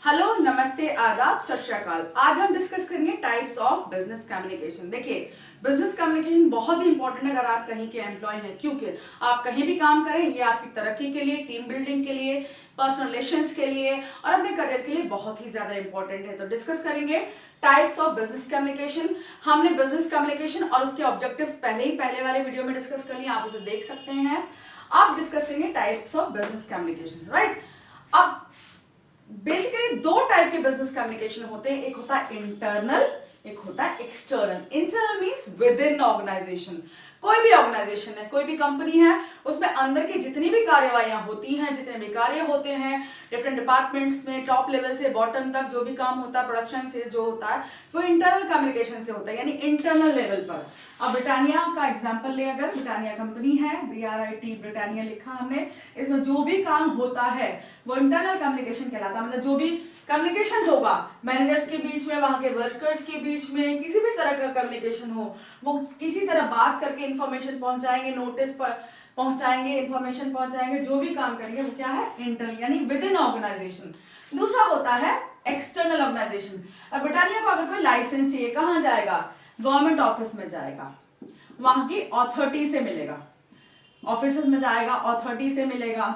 Hello, नमस्ते, आदाब, सत श्री अकाल। आज हम डिस्कस करेंगे टाइप्स ऑफ बिजनेस कम्युनिकेशन। देखिए, बिजनेस कम्युनिकेशन बहुत ही इंपॉर्टेंट है अगर आप कहीं के एम्प्लॉय हैं, क्योंकि आप कहीं भी काम करें, ये आपकी तरक्की के लिए, टीम बिल्डिंग के लिए, पर्सनल रिलेशंस के लिए और अपने करियर के लिए बहुत ही ज्यादा इंपॉर्टेंट है। तो डिस्कस करेंगे टाइप्स ऑफ बिजनेस कम्युनिकेशन। हमने बिजनेस कम्युनिकेशन और उसके ऑब्जेक्टिव्स पहले वाले वीडियो में डिस्कस कर लिए, आप उसे देख सकते हैं। आप डिस्कस करेंगे types of business communication, right. अब बेसिकली दो टाइप के बिजनेस कम्युनिकेशन होते हैं, एक होता है इंटरनल, एक होता है external. Internal means within organization. कोई भी ऑर्गेनाइजेशन है, कोई भी कंपनी है, उसमें अंदर की जितनी भी कार्यवाहियां होती हैं, जितने भी कार्य होते हैं डिफरेंट डिपार्टमेंट्स में, टॉप लेवल से बॉटम तक जो भी काम होता है, प्रोडक्शन से जो होता है, वो इंटरनल कम्युनिकेशन से होता है, यानी इंटरनल लेवल पर। अब ब्रिटानिया का एग्जांपल ले, अगर ब्रिटानिया कंपनी है, BRIT ब्रिटानिया लिखा हमने, इसमें जो भी काम होता है वो इंटरनल कम्युनिकेशन कहलाता है। मतलब जो भी कम्युनिकेशन होगा मैनेजर्स के बीच में, वहां के वर्कर्स के बीच में, किसी भी तरह का कम्युनिकेशन हो, वो किसी तरह बात करके इंफॉर्मेशन पहुंचाएंगे, नोटिस पर पहुंचाएंगे, इंफॉर्मेशन पहुंचाएंगे, जो भी काम करेंगे वो क्या है, इंटरनल यानी विद इन ऑर्गेनाइजेशन। दूसरा होता है एक्सटर्नल ऑर्गेनाइजेशन। अब ब्रिटानिया को अगर कोई लाइसेंस चाहिए, कहां जाएगा? गवर्नमेंट ऑफिस में जाएगा, वहां की अथॉरिटी से मिलेगा, ऑफिस में जाएगा, अथॉरिटी से मिलेगा,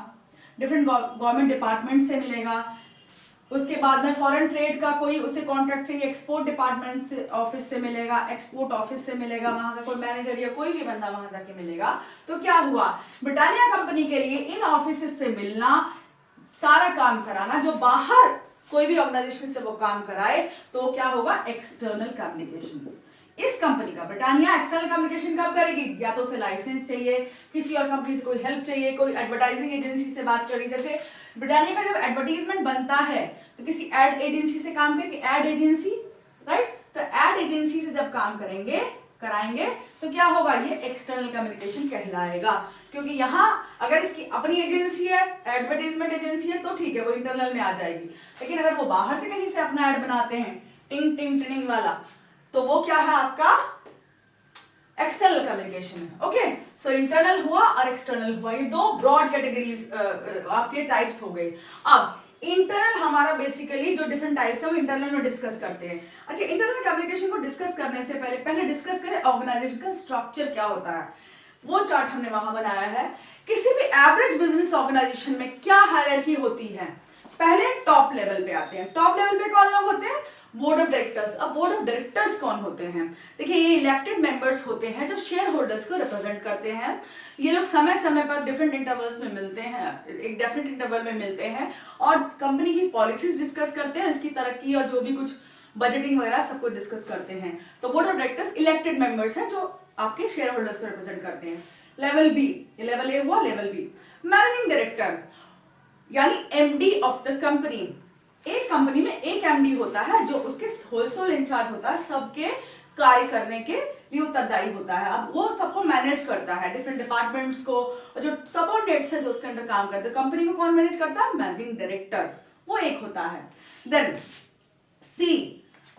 डिफरेंट गवर्नमेंट डिपार्टमेंट से मिलेगा। उसके बाद में फॉरेन ट्रेड का कोई उसे कॉन्ट्रैक्ट चाहिए, एक्सपोर्ट डिपार्टमेंट से ऑफिस से मिलेगा, एक्सपोर्ट ऑफिस से मिलेगा, वहां का कोई मैनेजर या कोई भी बंदा वहां जाके मिलेगा। तो क्या हुआ, ब्रिटानिया कंपनी के लिए इन ऑफिस से मिलना, सारा काम कराना, जो बाहर कोई भी ऑर्गेनाइजेशन से वो काम कराए, तो क्या होगा, एक्सटर्नल कम्युनिकेशन। इस कंपनी का ब्रिटानिया एक्सटर्नल कम्युनिकेशन कब करेगी? या तो उसे लाइसेंस चाहिए, किसी और कंपनी से कोई हेल्प चाहिए, कोई एडवर्टाइजिंग एजेंसी से बात करी। जैसे ब्रिटानिया का जब एडवर्टीजमेंट बनता है तो किसी एड एजेंसी से काम करेंगे, एड एजेंसी, राइट। तो एड एजेंसी से जब काम करेंगे, कराएंगे, तो क्या होगा, ये एक्सटर्नल कम्युनिकेशन कहलाएगा। क्योंकि यहाँ अगर इसकी अपनी एजेंसी है, एडवर्टाइजमेंट एजेंसी है, तो ठीक है, वो इंटरनल में आ जाएगी। लेकिन अगर वो बाहर से कहीं से अपना एड बनाते हैं, टिंग टिंग टिंग वाला, तो वो क्या है, आपका एक्सटर्नल कम्युनिकेशन है। ओके, सो इंटरनल हुआ और एक्सटर्नल हुआ, ये दो ब्रॉड कैटेगरीज आपके टाइप्स हो गए। अब इंटरनल हमारा बेसिकली जो डिफरेंट टाइप्स है वो इंटरनल में डिस्कस करते हैं। अच्छा, इंटरनल कम्युनिकेशन को डिस्कस करने से पहले डिस्कस करें ऑर्गेनाइजेशन का स्ट्रक्चर क्या होता है। वो चार्ट हमने वहां बनाया है। किसी भी एवरेज बिजनेस ऑर्गेनाइजेशन में क्या हायरार्की होती है? पहले टॉप लेवल पे आते हैं। टॉप लेवल पे कौन लोग होते हैं? Board of directors. अब बोर्ड ऑफ डायरेक्टर्स कौन होते हैं? देखिए, ये इलेक्टेड मेंबर्स होते हैं जो शेयर होल्डर्स को रिप्रेजेंट करते हैं। ये लोग समय समय पर डिफरेंट इंटरवल्स में मिलते हैं, एक डेफिनेट इंटरवल में मिलते हैं और कंपनी की पॉलिसीज डिस्कस करते हैं, इसकी तरक्की और जो भी कुछ बजटिंग वगैरह सब कुछ डिस्कस करते हैं। तो board of directors elected members हैं जो आपके शेयर होल्डर्स को रिप्रेजेंट करते हैं। लेवल बी, लेवल ए हुआ, लेवल बी मैनेजिंग डायरेक्टर यानी एमडी ऑफ द कंपनी। एक कंपनी में एक एमडी होता है जो उसके होलसेल इंचार्ज होता है, सबके कार्य करने के लिए उत्तरदायी होता है। अब वो सबको मैनेज करता है, डिफरेंट डिपार्टमेंट्स को, और जो सबऑर्डिनेट्स है जो उसके अंडर काम करते हैं। कंपनी को कौन मैनेज करता है? मैनेजिंग डायरेक्टर, वो एक होता है। देन सी,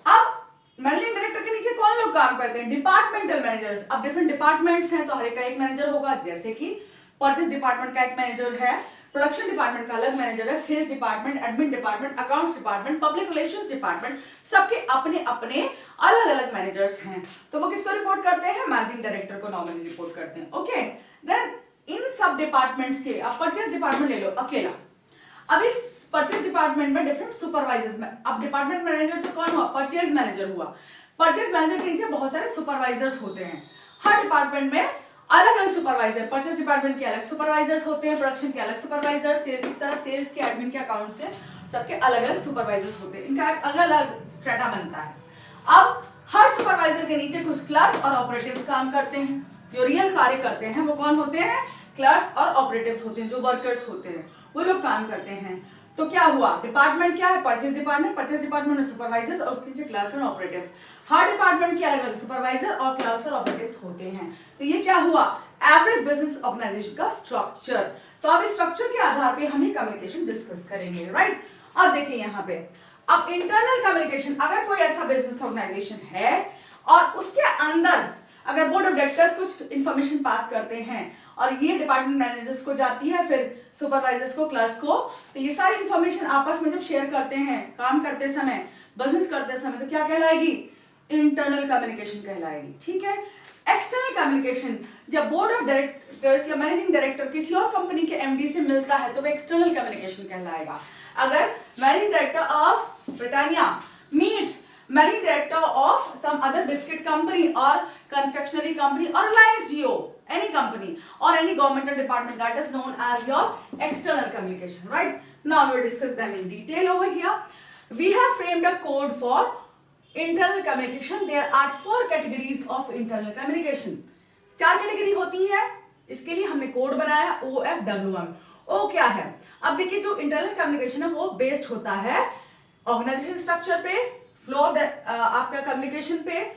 अब मैनेजिंग डायरेक्टर के नीचे कौन लोग काम करते हैं? Departmental managers. अब डिफरेंट डिपार्टमेंट्स हैं तो हर एक का एक मैनेजर होगा, जैसे कि परचेज डिपार्टमेंट का एक मैनेजर है, प्रोडक्शन डिपार्टमेंट का अलग मैनेजर है, sales department, admin department, accounts department, public relations department, सबके अपने अपने अलग अलग मैनेजर्स हैं। तो वो किसको रिपोर्ट करते हैं? मैनेजिंग डायरेक्टर को नॉर्मली रिपोर्ट करते हैं। ओके, देन इन सब डिपार्टमेंट्स के, अब परचेज डिपार्टमेंट ले लो अकेला। अब इस परचेज डिपार्टमेंट में डिफरेंट सुपरवाइजर्स में, अब डिपार्टमेंट मैनेजर तो कौन हुआ? परचेज मैनेजर हुआ। परचेज मैनेजर के नीचे बहुत सारे सुपरवाइजर्स होते हैं। हर डिपार्टमेंट में अलग अलग सुपरवाइजर, परचेज डिपार्टमेंट के अलग सुपरवाइजर्स होते हैं, प्रोडक्शन के अलग सुपरवाइजर, सेल्स, इस तरह सेल्स के, एडमिन के, अकाउंट्स के, सबके अलग अलग सुपरवाइजर्स होते हैं। इनका अलग अलग स्ट्रेटा बनता है। अब हर सुपरवाइजर के नीचे कुछ क्लर्क और ऑपरेटिव्स काम करते हैं। जो रियल कार्य करते हैं वो कौन होते हैं? क्लर्क्स और ऑपरेटिव्स होते हैं, जो वर्कर्स होते हैं वो लोग काम करते हैं। तो क्या हुआ, डिपार्टमेंट क्या है? Purchase department. परचेज डिपार्टमेंट में सुपरवाइजर्स और उसके नीचे क्लर्क और ऑपरेटिव्स। हर डिपार्टमेंट के अलग अलग सुपरवाइजर और क्लर्क्स और ऑपरेटिव्स होते हैं। तो ये क्या हुआ, एवरेज बिजनेस ऑर्गेनाइजेशन का स्ट्रक्चर। तो अब इस स्ट्रक्चर के आधार पे हम ये कम्युनिकेशन डिस्कस करेंगे, राइट। अब देखिए यहाँ पे, अब इंटरनल कम्युनिकेशन, अगर कोई ऐसा बिजनेस ऑर्गेनाइजेशन है और उसके अंदर अगर बोर्ड ऑफ डायरेक्टर्स कुछ इंफॉर्मेशन पास करते हैं और ये डिपार्टमेंट मैनेजर्स को जाती है, फिर सुपरवाइजर्स को, क्लर्क्स को। तो ये सारी इंफॉर्मेशन आपस में जब शेयर करते हैं काम करते समय, बिजनेस करते समय, तो क्या कहलाएगी? इंटरनल कम्युनिकेशन कहलाएगी। ठीक है। एक्सटर्नल कम्युनिकेशन, जब बोर्ड ऑफ डायरेक्टर्स या मैनेजिंग डायरेक्टर किसी और कंपनी के एमडी से मिलता है तो वो एक्सटर्नल कम्युनिकेशन कहलाएगा। अगर managing director of Britannia meets managing director of some other biscuit company और confectionery company or Reliance Jio, any company or any governmental department, that is known as your external communication, right? Now we will discuss them in detail over here. We have framed a code for internal communication. There are 4 categories of internal communication. 4 category होती है, इसके लिए हमने code बनाया OFWM। O क्या है? अब देखिए जो इंटरनल कम्युनिकेशन है वो बेस्ड होता है ऑर्गेनाइजेशन स्ट्रक्चर पे, फ्लो आपका कम्युनिकेशन पे,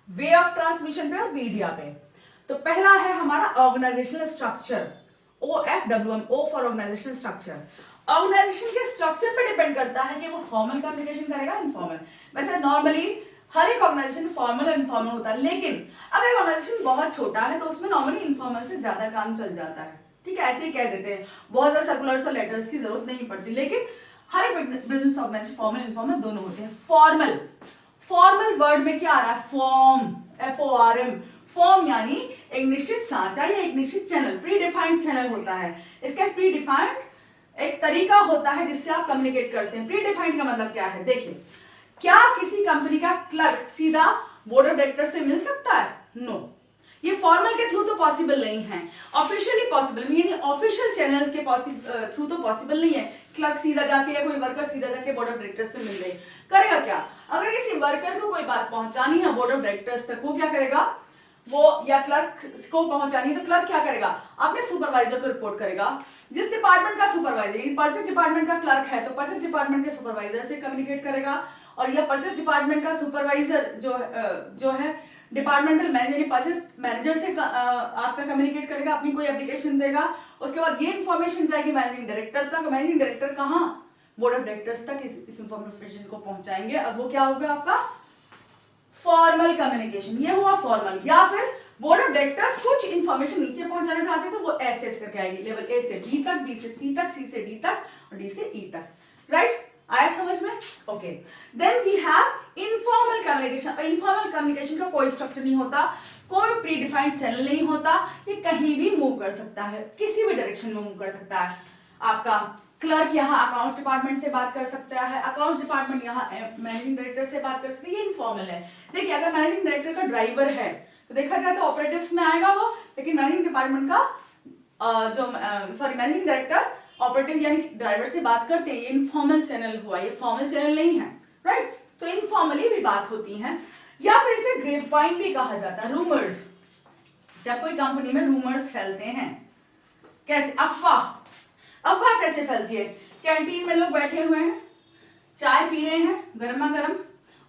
वे ऑफ ट्रांसमिशन पे और मीडिया पे। तो पहला है हमारा organizational structure, OFWM, O for organizational structure. Organization के स्ट्रक्चर पे डिपेंड करता है कि वो फॉर्मल कम्युनिकेशन करेगा, इनफॉर्मल। वैसे नॉर्मली हर एक ऑर्गेनाइजेशन फॉर्मल और इनफॉर्मल होता है, लेकिन अगर ऑर्गेनाइजेशन बहुत छोटा है तो उसमें नॉर्मली इनफॉर्मल से ज्यादा काम चल जाता है। ठीक है, ऐसे ही कह देते हैं, बहुत ज्यादा सर्कुलर्स और लेटर्स की जरूरत नहीं पड़ती, लेकिन हर एक बिजनेस ऑर्गेनाइजेशन फॉर्मल इनफॉर्मल दोनों होते हैं। फॉर्मल, फॉर्मल वर्ड में क्या आ रहा है? Form, FORM। फॉर्म यानी एक निश्चित सांचा या एक निश्चित चैनल, प्री डिफाइंड चैनल होता है। इसका एक प्री डिफाइंड एक तरीका होता है जिससे आप कम्युनिकेट करते हैं। प्री डिफाइंड का मतलब क्या है? देखिए, क्या किसी कंपनी का क्लर्क सीधा बोर्ड ऑफ डायरेक्टर से मिल सकता है? नो, ये फॉर्मल के थ्रू तो पॉसिबल नहीं है, ऑफिशियली पॉसिबल, यानी ऑफिशियल चैनल के थ्रू तो पॉसिबल नहीं है। क्लर्क सीधा जाके या कोई वर्कर सीधा जाके बोर्ड ऑफ डायरेक्टर से मिल रहे, करेगा क्या? अगर किसी वर्कर को कोई बात पहुंचानी है बोर्ड ऑफ डायरेक्टर्स तक, वो क्या करेगा? वो या क्लर्क को पहुंचानी है तो क्लर्क क्या करेगा? अपने सुपरवाइजर को रिपोर्ट करेगा। जिस डिपार्टमेंट का सुपरवाइजर, परचेज डिपार्टमेंट का क्लर्क है तो परचेज डिपार्टमेंट के सुपरवाइजर से कम्युनिकेट करेगा, और यह परचेज डिपार्टमेंट का सुपरवाइजर जो है डिपार्टमेंटल मैनेजर, परचेज मैनेजर से आपका कम्युनिकेट करेगा, अपनी कोई एप्लीकेशन देगा। उसके बाद ये इन्फॉर्मेशन जाएगी मैनेजिंग डायरेक्टर तक। मैनेजिंग डायरेक्टर कहाँ? बोर्ड ऑफ डायरेक्टर्स तक इस इन्फॉर्मेशन को पहुंचाएंगे, और वो क्या होगा? आपका फॉर्मल कम्युनिकेशन। ये हुआ फॉर्मल। या फिर बोर्ड ऑफ डायरेक्टर्स कुछ इन्फॉर्मेशन नीचे पहुंचाना चाहते हैं तो वो ऐसे करके आएगी, लेवल A से B तक, B से C तक, C से D तक और D से E तक। राइट, आया समझ में? Okay, then we have informal communication. Informal communication का कोई स्ट्रक्चर नहीं होता, कोई प्री डिफाइंड चैनल नहीं होता, ये कहीं भी मूव कर सकता है, किसी भी डायरेक्शन में मूव कर सकता है। आपका क्लर्क यहाँ अकाउंट्स डिपार्टमेंट से बात कर सकता है, अकाउंट्स डिपार्टमेंट यहाँ मैनेजिंग डायरेक्टर से बात कर सकते हैं, ये इनफॉर्मल है। देखिए, अगर मैनेजिंग डायरेक्टर का ड्राइवर है तो देखा जाए तो ऑपरेटिव्स में आएगा वो, लेकिन मैनेजिंग डिपार्टमेंट का मैनेजिंग डायरेक्टर ऑपरेटिव यानी ड्राइवर से बात करते हैं, ये इनफॉर्मल चैनल हुआ, ये फॉर्मल चैनल नहीं है। राइट, तो इनफॉर्मली भी बात होती है। या फिर इसे ग्रेपवाइन भी कहा जाता है, रूमर्स। जब कोई कंपनी में रूमर्स फैलते हैं, कैसे? अफवाह कैसे फैलती है? कैंटीन में लोग बैठे हुए हैं, चाय पी रहे हैं गर्मा गर्म,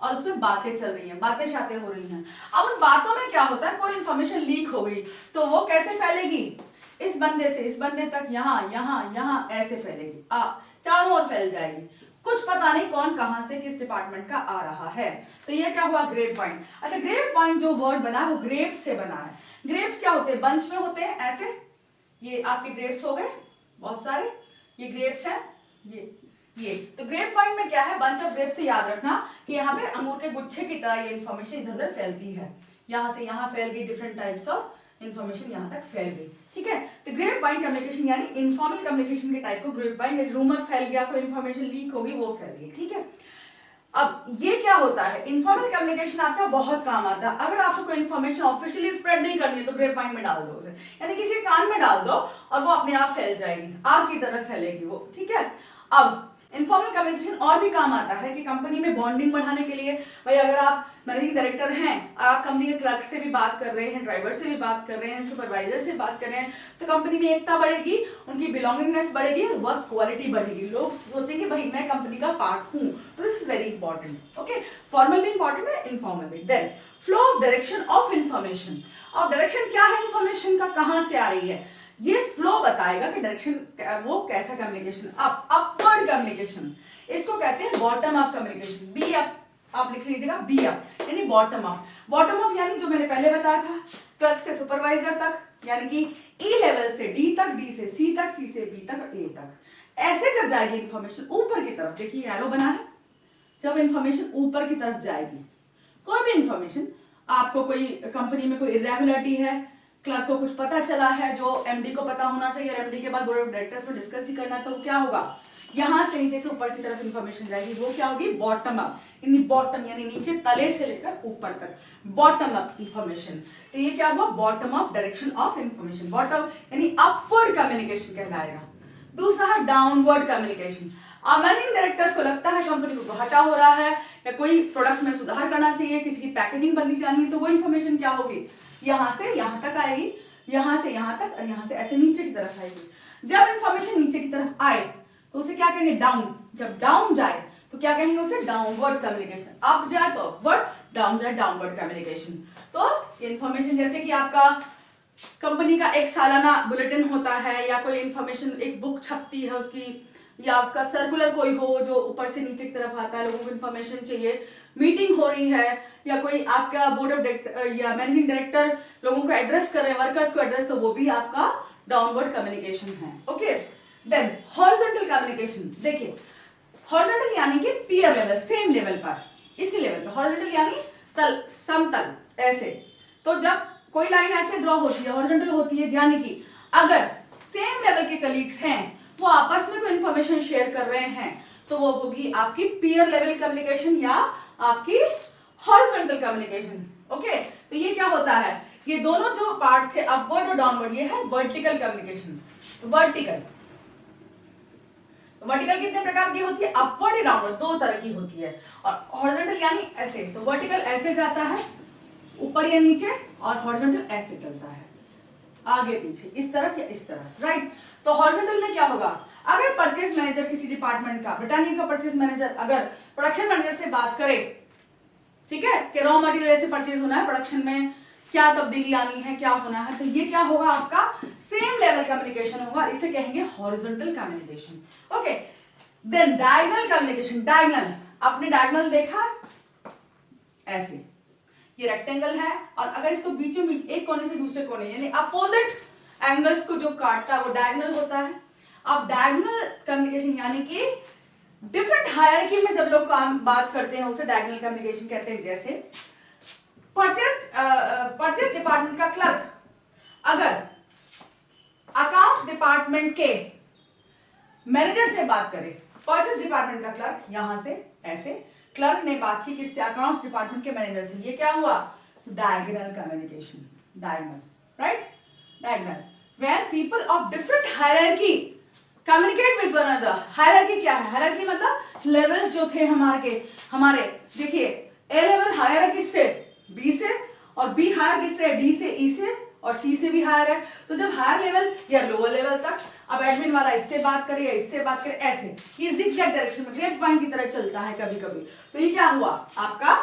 और उसमें बातें चल रही हैं, बातें शातें हो रही हैं। अब उन बातों में क्या होता है? कोई इन्फॉर्मेशन लीक हो गई तो वो कैसे फैलेगी? इस बंदे से इस बंदे तक, यहाँ ऐसे फैलेगी, चारों ओर फैल जाएगी। कुछ पता नहीं कौन कहां से किस डिपार्टमेंट का आ रहा है। तो ये क्या हुआ? ग्रेपवाइन। अच्छा, ग्रेपवाइन जो वर्ड बना है वो ग्रेप से बना है। ग्रेप्स क्या होते हैं? बंच में होते हैं ऐसे, ये आपके ग्रेप्स हो गए बहुत सारे, ये ग्रेप्स हैं, ये तो ग्रेपवाइन में क्या है? बंच ऑफ ग्रेप से याद रखना कि यहाँ पे अंगूर के गुच्छे की तरह ये इन्फॉर्मेशन इधर उधर फैलती है, यहाँ से यहाँ फैल गई, डिफरेंट टाइप्स ऑफ इन्फॉर्मेशन यहाँ तक फैल गई। ठीक है, तो ग्रेपवाइन कम्युनिकेशन यानी इनफॉर्मल कम्युनिकेशन के टाइप को ग्रेपवाइन, रूमर फैल गया, कोई इन्फॉर्मेशन लीक होगी, वो फैल गई। ठीक है, अब ये क्या होता है? इनफॉर्मल कम्युनिकेशन आपका बहुत काम आता है। अगर आपको कोई इन्फॉर्मेशन ऑफिशियली स्प्रेड नहीं करनी है तो ग्रेपवाइन में डाल दो उसे, यानी किसी के कान में डाल दो और वो अपने आप फैल जाएगी, आग की तरह फैलेगी वो। ठीक है, अब इनफॉर्मल कम्युनिकेशन और भी काम आता है कि कंपनी में बॉन्डिंग बढ़ाने के लिए, भाई अगर आप मैनेजिंग डायरेक्टर हैं, आप कंपनी के क्लर्क से भी बात कर रहे हैं, ड्राइवर से भी बात कर रहे हैं, सुपरवाइजर से बात कर रहे हैं, तो कंपनी में एकता बढ़ेगी, उनकी बिलोंगिंगनेस बढ़ेगी और वर्क क्वालिटी बढ़ेगी। लोग सोचेंगे भाई मैं कंपनी का पार्ट हूँ, तो this is very important. Okay, formal भी इंपॉर्टेंट है, इनफॉर्मल भी। Then flow of direction of information. और डायरेक्शन क्या है इन्फॉर्मेशन का, कहाँ से आ रही है? ये फ्लो बताएगा कि डायरेक्शन वो कैसा कम्युनिकेशन, अपवर्ड कम्युनिकेशन, इसको कहते हैं bottom up communication. Be up आप लिख लीजिएगा, बी अप यानी बॉटम अप। बॉटम अप यानी जो मैंने पहले बताया था, क्लर्क से सुपरवाइजर तक, यानी कि ई लेवल से डी तक, डी से सी तक, सी से बी तक, ए तक, ऐसे जब जाएगी इंफॉर्मेशन ऊपर की तरफ, देखिए एरो बना है, जब इंफॉर्मेशन ऊपर की तरफ जाएगी, कोई भी इंफॉर्मेशन, आपको कोई कंपनी में कोई इरेगुलरिटी है, क्लर्क को कुछ पता चला है जो एमडी को पता होना चाहिए, और एमडी के बाद बोर्ड ऑफ डायरेक्टर्स में डिस्कस ही करना है, तो क्या होगा, यहां से नीचे से ऊपर की तरफ इंफॉर्मेशन जाएगी, वो क्या होगी, बॉटम अप, यानी बॉटम यानी नीचे तले से लेकर ऊपर तक, बॉटम अप इंफॉर्मेशन। तो ये क्या हुआ, bottom up direction of information, bottom यानी अपवर्ड कम्युनिकेशन कहलाएगा। दूसरा है डाउनवर्ड कम्युनिकेशन। मैनेजिंग डायरेक्टर्स को लगता है कंपनी को घाटा हो रहा है या कोई प्रोडक्ट में सुधार करना चाहिए, किसी की पैकेजिंग बदली जानी है, तो वो इंफॉर्मेशन क्या होगी, यहां से यहां तक आएगी, यहां से यहां तक, और यहां से ऐसे नीचे की तरफ आएगी। जब इंफॉर्मेशन नीचे की तरफ आए तो उसे क्या कहेंगे, डाउन। जब डाउन जाए तो क्या कहेंगे उसे, डाउनवर्ड कम्युनिकेशन। अप जाए तो अपवर्ड, डाउन जाए डाउनवर्ड कम्युनिकेशन। तो इंफॉर्मेशन जैसे कि आपका कंपनी का एक सालाना बुलेटिन होता है, या कोई इंफॉर्मेशन, एक बुक छपती है उसकी, या उसका सर्कुलर कोई हो जो ऊपर से नीचे की तरफ आता है, लोगों को इंफॉर्मेशन चाहिए, मीटिंग हो रही है, या कोई आपका बोर्ड ऑफ डायरेक्टर या मैनेजिंग डायरेक्टर लोगों को एड्रेस कर रहे हैं, वर्कर्स को एड्रेस, तो वो भी आपका डाउनवर्ड कम्युनिकेशन है। Okay, then horizontal communication. देखिए हॉरिजॉन्टल यानी कि पीयर लेवल, सेम लेवल पर, इसी लेवल पर। हॉरिजॉन्टल यानी तल, समतल, ऐसे। तो जब कोई लाइन ऐसे ड्रॉ होती है, हॉरिजॉन्टल होती है, यानी कि अगर सेम लेवल के कलीग्स हैं, वो आपस में कोई इंफॉर्मेशन शेयर कर रहे हैं, तो वो होगी आपकी पीयर लेवल कम्युनिकेशन या आपकी हॉरिजॉन्टल कम्युनिकेशन। ओके, तो ये क्या होता है, ये दोनों जो पार्ट थे अपवर्ड और डाउनवर्ड, ये है वर्टिकल कम्युनिकेशन। वर्टिकल वर्टिकल कितने प्रकार की होती है, अपवर्ड या डाउनवर्ड, दो तरह की होती है। और हॉरिजॉन्टल यानी ऐसे, तो वर्टिकल ऐसे जाता है ऊपर या नीचे, और हॉरिजॉन्टल ऐसे चलता है आगे पीछे, इस तरफ या इस तरफ, राइट। तो हॉरिजॉन्टल में क्या होगा, अगर परचेज मैनेजर किसी डिपार्टमेंट का, ब्रिटानिया का परचेज मैनेजर अगर प्रोडक्शन मैनेजर से बात करे, ठीक है, कि रॉ मटेरियल ऐसे परचेज होना है, प्रोडक्शन में क्या तब्दीली आनी है, क्या होना है, तो ये क्या होगा, आपका सेम लेवल कम्युनिकेशन होगा, इसे कहेंगे horizontal communication. Okay, then diagonal communication. Diagonal, आपने डायगोनल देखा ऐसे, ये रेक्टेंगल है, और अगर इसको बीचों बीच एक कोने से दूसरे कोने यानी अपोजिट एंगल्स को जो काटता है वो डायगोनल होता है। अब डायगोनल कम्युनिकेशन यानी कि डिफरेंट हायरार्की में जब लोग काम बात करते हैं उसे डायगोनल कम्युनिकेशन कहते हैं। जैसे परचेज डिपार्टमेंट का क्लर्क अगर अकाउंट्स डिपार्टमेंट के मैनेजर से बात करे, परचेज डिपार्टमेंट का क्लर्क यहां से ऐसे, क्लर्क ने बात की किससे, अकाउंट्स डिपार्टमेंट के मैनेजर से, ये क्या हुआ, diagonal communication. Diagonal, right, diagonal when people of different hierarchy communicate with one another. Hierarchy क्या है, हायरार्की मतलब लेवल्स जो थे हमारे देखिए, ए लेवल हायर है किससे, बी से, और बी हायर किससे, डी से, ई से, और सी से भी हायर है। तो जब हायर लेवल या लोअर लेवल तक, अब एडमिन वाला इससे बात करे या इससे बात करे, ऐसे ये जिगजैग डायरेक्शन में ग्रेप वाइन की तरह चलता है कभी कभी। तो ये क्या हुआ, आपका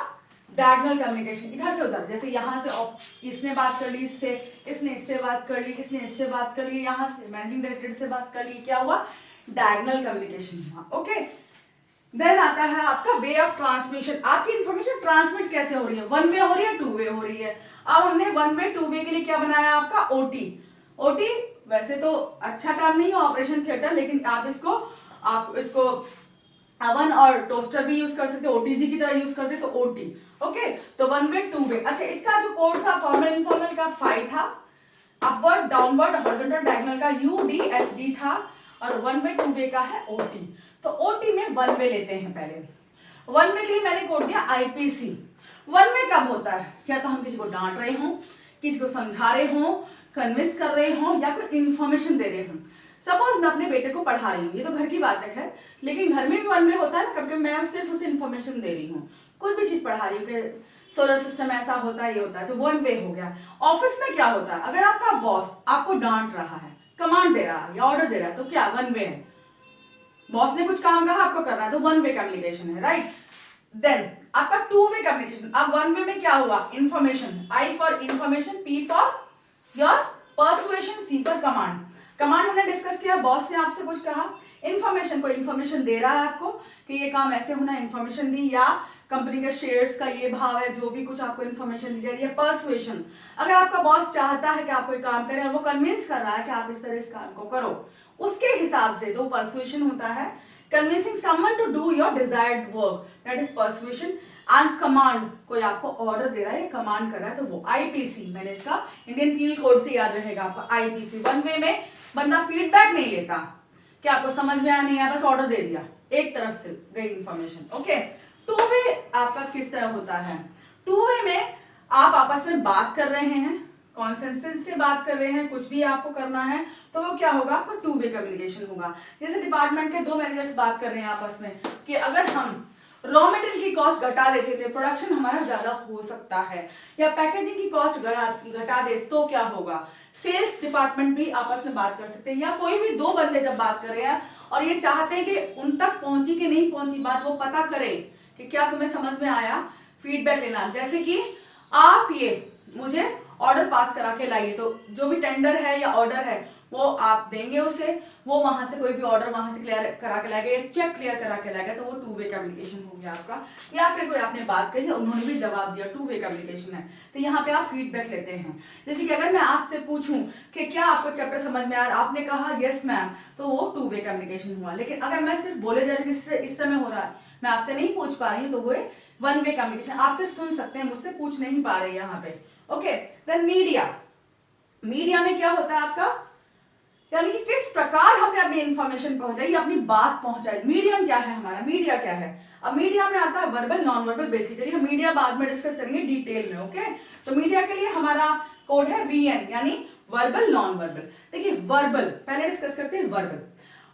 डायगोनल कम्युनिकेशन, इधर से उधर, जैसे यहाँ से इसने बात कर ली इससे, इसने इससे बात कर ली, इसने इससे बात कर ली, यहाँ से मैनेजिंग डायरेक्टर से बात कर ली, क्या हुआ, डायगोनल कम्युनिकेशन हुआ। ओके, देन आता है आपका वे ऑफ ट्रांसमिशन। आपकी इंफॉर्मेशन ट्रांसमिट कैसे हो रही है, वन वे हो रही है, टू वे हो रही है। अब हमने वन वे टू वे के लिए क्या बनाया, आपका ओटी। ओटी वैसे तो अच्छा काम नहीं है, ऑपरेशन थिएटर, लेकिन आप इसको अवन और टोस्टर भी यूज कर सकते हो, ओटीजी की तरह यूज करते तो ओटी। ओके, तो वन वे टू वे। अच्छा, इसका जो कोड था फॉर्मल इनफॉर्मल का 5 था, अपवर्ड डाउनवर्ड हॉरिजॉन्टल डायगोनल का UDHD था, और वन वे टू वे का है ओटी। तो ओटी में वन वे लेते हैं पहले। वन वे के लिए मैंने कोड दिया IPC। वन वे कब होता है, क्या तो हम किसी को डांट रहे हों, किसी को समझा रहे हों, कन्विंस कर रहे हों, या कोई इंफॉर्मेशन दे रहे हों। सपोज मैं अपने बेटे को पढ़ा रही हूँ, ये तो घर की बात है, लेकिन घर में भी वन वे होता है ना, कभी मैं सिर्फ उसे इंफॉर्मेशन दे रही हूँ, कोई भी चीज पढ़ा रही हूँ कि सोलर सिस्टम ऐसा होता है, ये होता है, तो वन वे हो गया। ऑफिस में क्या होता है, अगर आपका बॉस आपको डांट रहा है, कमांड दे रहा है या ऑर्डर दे रहा है, तो क्या वन वे है, बॉस ने कुछ काम कहा आपको करना है, तो वन वे कम्युनिकेशन है, राइट। देन आपका टू वे कम्युनिकेशन। अब वन वे में क्या हुआ, information, I for information, P for your persuasion, C for command. Command हमने डिस्कस किया, बॉस ने आपसे कुछ कहा, इंफॉर्मेशन को इंफॉर्मेशन दे रहा है आपको कि ये काम ऐसे होना, इंफॉर्मेशन दी, या कंपनी के शेयर्स का ये भाव है, जो भी कुछ आपको इन्फॉर्मेशन दी जा रही है। पर्सुएशन, अगर आपका बॉस चाहता है कि आप कोई काम करें और वो कन्विंस कर रहा है कि आप इस तरह इस काम को करो, उसके हिसाब से तो पर्सुएशन होता है। Convincing someone to do your desired work, that is persuasion. And command, कोई आपको ऑर्डर दे रहा है, कमांड कर रहा है, तो वो आईपीसी, मैंने इसका इंडियन पीनल कोड से याद रहेगा आपका आईपीसी। वन वे में बंदा फीडबैक नहीं लेता कि आपको समझ में आ नहीं आया, बस ऑर्डर दे दिया, एक तरफ से गई इंफॉर्मेशन। ओके, टू वे आपका किस तरह होता है? टू वे में आप आपस में बात कर रहे हैं, कॉन्सेंसस से बात कर रहे हैं, कुछ भी आपको करना है तो वो क्या होगा, आपका टू वे कम्युनिकेशन होगा। जैसे डिपार्टमेंट के दो मैनेजर्स बात कर रहे हैं आपस में कि अगर हम रॉ मटेरियल की कॉस्ट घटा देते थे, प्रोडक्शन हमारा ज्यादा हो सकता है, या पैकेजिंग की कॉस्ट घटा दे तो क्या होगा। सेल्स डिपार्टमेंट भी आपस में बात कर सकते हैं, या कोई भी दो बंदे जब बात कर रहे हैं और ये चाहते हैं कि उन तक पहुंची कि नहीं पहुंची बात, वो पता करें कि क्या तुम्हें समझ में आया, फीडबैक लेना। जैसे कि आप ये मुझे ऑर्डर पास करा के लाइए, तो जो भी टेंडर है या ऑर्डर है वो आप देंगे उसे, वो वहां से कोई भी ऑर्डर वहां से क्लियर करा के लाएगा, चेक क्लियर करा के लाएगा, तो वो टू वे कम्युनिकेशन हो गया आपका। या फिर कोई आपने बात कही है, उन्होंने भी जवाब दिया, टू वे कम्युनिकेशन है। तो यहाँ पे आप फीडबैक लेते हैं। जैसे कि अगर मैं आपसे पूछूं कि क्या आपको चैप्टर समझ में आ रहा है, आपने कहा यस मैम, तो वो टू वे कम्युनिकेशन हुआ। लेकिन अगर मैं सिर्फ बोले जा रही जिससे इस समय हो रहा है, मैं आपसे नहीं पूछ पा रही हूँ, तो वो वन वे कम्युनिकेशन, आप सिर्फ सुन सकते हैं, मुझसे पूछ नहीं पा रहे यहाँ पे। Okay, then media. मीडिया में क्या होता है आपका, यानी कि किस प्रकार हमने अपनी इंफॉर्मेशन पहुंचाई, अपनी बात पहुंचाई। मीडियम क्या है हमारा, मीडिया क्या है। अब मीडिया में आता है वर्बल, नॉन वर्बल। बेसिकली हम मीडिया बाद में डिस्कस करेंगे डिटेल में। ओके, तो मीडिया के लिए हमारा कोड है VN, यानी वर्बल, नॉन वर्बल। देखिए वर्बल पहले डिस्कस करते हैं। वर्बल,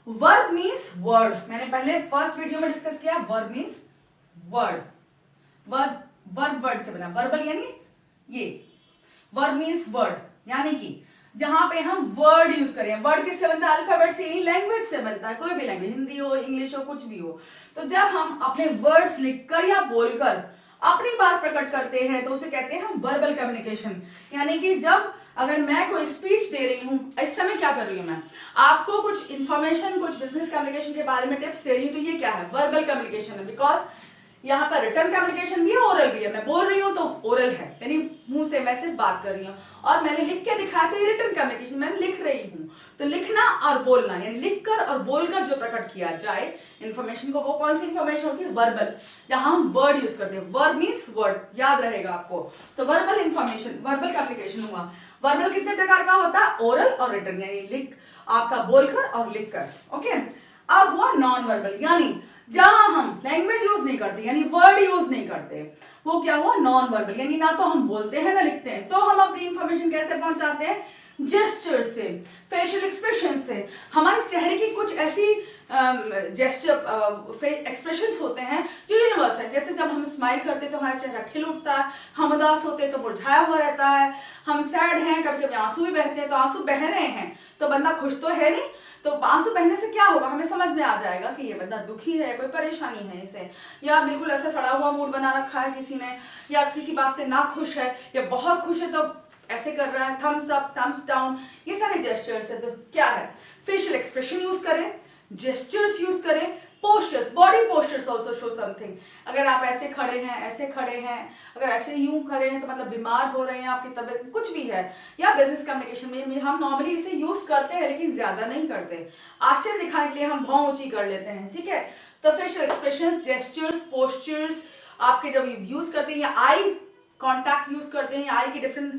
वर्ब मीन्स वर्ड, मैंने पहले फर्स्ट वीडियो में डिस्कस किया। Verb means word, verb word से बना, वर्बल यानी ये, वर्ब मीन्स वर्ड, यानी कि जहां पे हम वर्ड यूज करें। वर्ड किससे बनता है, अल्फाबेट से, यानी लैंग्वेज से बनता है, कोई भी लैंग्वेज, हिंदी हो, इंग्लिश हो, कुछ भी हो। तो जब हम अपने वर्ड्स लिखकर या बोलकर अपनी बात प्रकट करते हैं तो उसे कहते हैं हम वर्बल कम्युनिकेशन। यानी कि जब अगर मैं कोई स्पीच दे रही हूं, इस समय क्या कर रही हूं, मैं आपको कुछ इंफॉर्मेशन, कुछ बिजनेस कम्युनिकेशन के बारे में टिप्स दे रही हूं, तो ये क्या है, वर्बल कम्युनिकेशन है। बिकॉज यहाँ पर रिटर्न कम्युनिकेशन भी है, ओरल भी है। मैं बोल रही हूँ तो ओरल है, यानी मुंह से मैं सिर्फ बात कर रही हूँ, और मैंने लिख के दिखाया तो ये रिटर्न कम्युनिकेशन, मैंने लिख रही हूँ। तो लिखना और बोलना, यानी लिखकर और बोलकर जो प्रकट किया जाए इंफॉर्मेशन को, वो कौन सी इंफॉर्मेशन होती है, वर्बल, जहां हम वर्ड यूज करते हैं। वर्ब मीन्स वर्ड, याद रहेगा आपको। तो वर्बल इंफॉर्मेशन, वर्बल कम्युनिकेशन हुआ। वर्बल कितने प्रकार का होता है, ओरल और रिटर्न, यानी लिख आपका बोलकर और लिखकर। ओके, अब हुआ नॉन वर्बल, यानी जहां हम लैंग्वेज यूज नहीं करते, यानी वर्ड यूज नहीं करते, वो क्या हुआ, नॉन वर्बल, यानी ना तो हम बोलते हैं ना लिखते हैं। तो हम अपनी इंफॉर्मेशन कैसे पहुंचाते हैं, जेस्चर से, फेशियल एक्सप्रेशन से। हमारे चेहरे की कुछ ऐसी जेस्चर एक्सप्रेशंस होते हैं जो यूनिवर्सल है। जैसे जब हम स्माइल करते हैं तो हमारा चेहरा खिल उठता है, हम उदास होते हैं तो मुरझाया हुआ रहता है, हम सैड हैं, कभी कभी आंसू भी बहते हैं, तो आंसू बह रहे हैं तो बंदा खुश तो है नहीं, तो आंसू बहने से क्या होगा, हमें समझ में आ जाएगा कि ये बंदा दुखी है, कोई परेशानी है इसे, या बिल्कुल ऐसा सड़ा हुआ मूड बना रखा है किसी ने, या किसी बात से ना खुश है, या बहुत खुश है तो ऐसे कर रहा है, थम्स अप, थम्स डाउन, ये सारे जेस्चर्स है। तो क्या है, फेशियल एक्सप्रेशन यूज करें, जेस्चर्स यूज करें, postures, body postures also show something. अगर आप ऐसे खड़े हैं, ऐसे खड़े हैं, अगर ऐसे यूं खड़े हैं तो मतलब बीमार हो रहे हैं, आपकी तबीयत कुछ भी है। या बिजनेस कम्युनिकेशन में हम नॉर्मली इसे यूज करते हैं लेकिन ज्यादा नहीं करते, आश्चर्य दिखाने के लिए हम भौं ऊंची कर लेते हैं, ठीक है। तो फेशियल एक्सप्रेशंस, जेस्चर्स, पोस्चर्स आपके जब यूज करते हैं, या आई कॉन्टैक्ट यूज करते हैं, या आई की डिफरेंट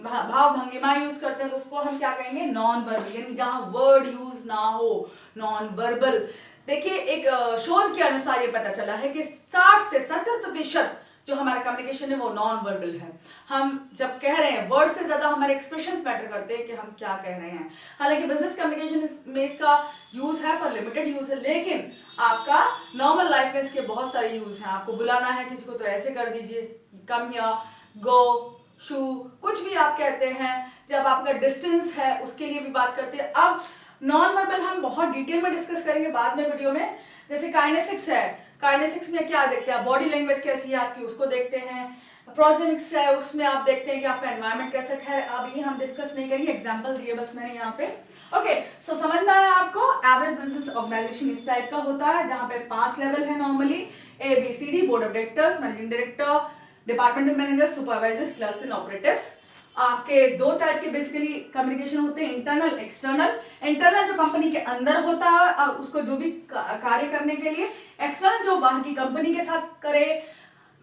भाव भंगिमा यूज करते हैं, तो उसको हम क्या कहेंगे, नॉन वर्बल, यानी जहां वर्ड यूज ना हो, नॉन वर्बल। देखिए एक शोध के अनुसार ये पता चला है कि 60 से 70% जो हमारा कम्युनिकेशन है वो नॉन वर्बल है। हम जब कह रहे हैं, वर्ड से ज्यादा हमारे एक्सप्रेशंस मैटर करते हैं कि हम क्या कह रहे हैं। हालांकि बिजनेस कम्युनिकेशन में इसका यूज है पर लिमिटेड यूज है, लेकिन आपका नॉर्मल लाइफ में इसके बहुत सारे यूज हैं। आपको बुलाना है किसी को तो ऐसे कर दीजिए, कम हियर, गो, शू, कुछ भी आप कहते हैं। जब आपका डिस्टेंस है उसके लिए भी बात करते हैं। अब नॉन वर्बल हम बहुत डिटेल में डिस्कस करेंगे बाद में वीडियो में। जैसे काइनेसिक्स है, काइनेसिक्स में क्या देखते हैं, बॉडी लैंग्वेज कैसी है आपकी, उसको देखते हैं। प्रोक्सेमिक्स है, उसमें आप देखते हैं कि आपका एनवायरनमेंट कैसा है। खैर अब ये हम डिस्कस नहीं करेंगे, एग्जांपल दिए बस मैंने यहाँ पे। ओके, सो समझ में आया आपको? एवरेज बिजनेस ऑर्गेनाइजेशन इस टाइप का होता है जहां पे 5 लेवल है normally, ABCD, board of directors, managing director, departmental manager, supervisors, clerks and operatives. आपके 2 टाइप के बेसिकली कम्युनिकेशन होते हैं, इंटरनल, एक्सटर्नल। इंटरनल जो कंपनी के अंदर होता है उसको जो भी कार्य करने के लिए, एक्सटर्नल जो बाहर की कंपनी के साथ करे,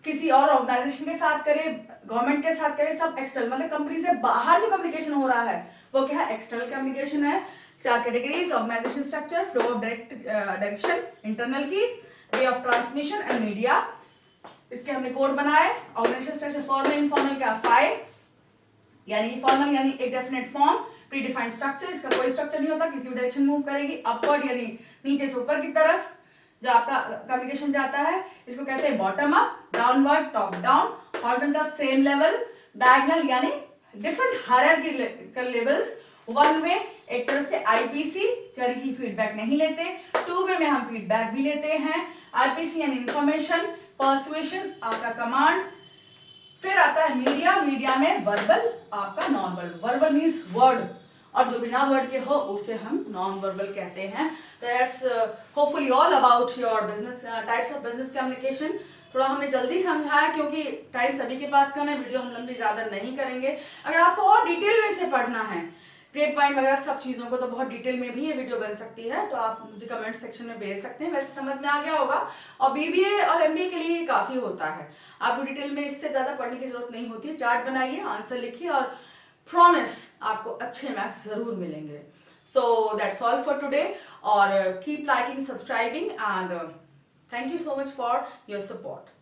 किसी और ऑर्गेनाइजेशन के साथ करे, गवर्नमेंट के साथ करे, सब एक्सटर्नल, मतलब कंपनी से बाहर जो कम्युनिकेशन हो रहा है वो क्या है? एक्सटर्नल कम्युनिकेशन है। 4 categories: organisation structure, flow of direction, internal की, way of transmission and media. इसके हमने कोड बनाए। ऑर्गेनाइजेशन स्ट्रक्चर फॉर्मल, इनफॉर्मल का 5, यानी फॉर्मल यानी एक definite form, pre defined structure, इसका कोई स्ट्रक्चर नहीं होता, किसी भी डायरेक्शन मूव करेगी, अपवर्ड यानी नीचे से ऊपर की तरफ जो आपका कम्युनिकेशन जाता है, इसको कहते हैं bottom up, downward top down, horizontal same level, diagonal यानी different hierarchical levels, one way एक तरफ से आईपीसी यानी कि फीडबैक नहीं लेते, 2 वे में हम फीडबैक भी लेते हैं, आईपीसी यानी इंफॉर्मेशन, पर्सुएशन आपका कमांड, फिर आता है मीडिया, मीडिया में वर्बल आपका non verbal, verbal means word, और जो बिना वर्ड के हो उसे हम नॉन वर्बल कहते हैं। That's hopefully all about your business types of business communication. थोड़ा हमने जल्दी समझाया क्योंकि टाइम सभी के पास कम है, वीडियो हम लंबी ज्यादा नहीं करेंगे। अगर आपको और डिटेल में से पढ़ना है, ग्रेड पॉइंट वगैरह सब चीजों को, तो बहुत डिटेल में भी ये वीडियो बन सकती है, तो आप मुझे कमेंट सेक्शन में भेज सकते हैं। वैसे समझ में आ गया होगा, और बीबीए और एमबीए के लिए काफी होता है, आपको डिटेल में इससे ज्यादा पढ़ने की जरूरत नहीं होती है। चार्ट बनाइए, आंसर लिखिए, और प्रॉमिस आपको अच्छे मार्क्स जरूर मिलेंगे। So that's all for today, और keep liking, subscribing, and thank you so much for your support.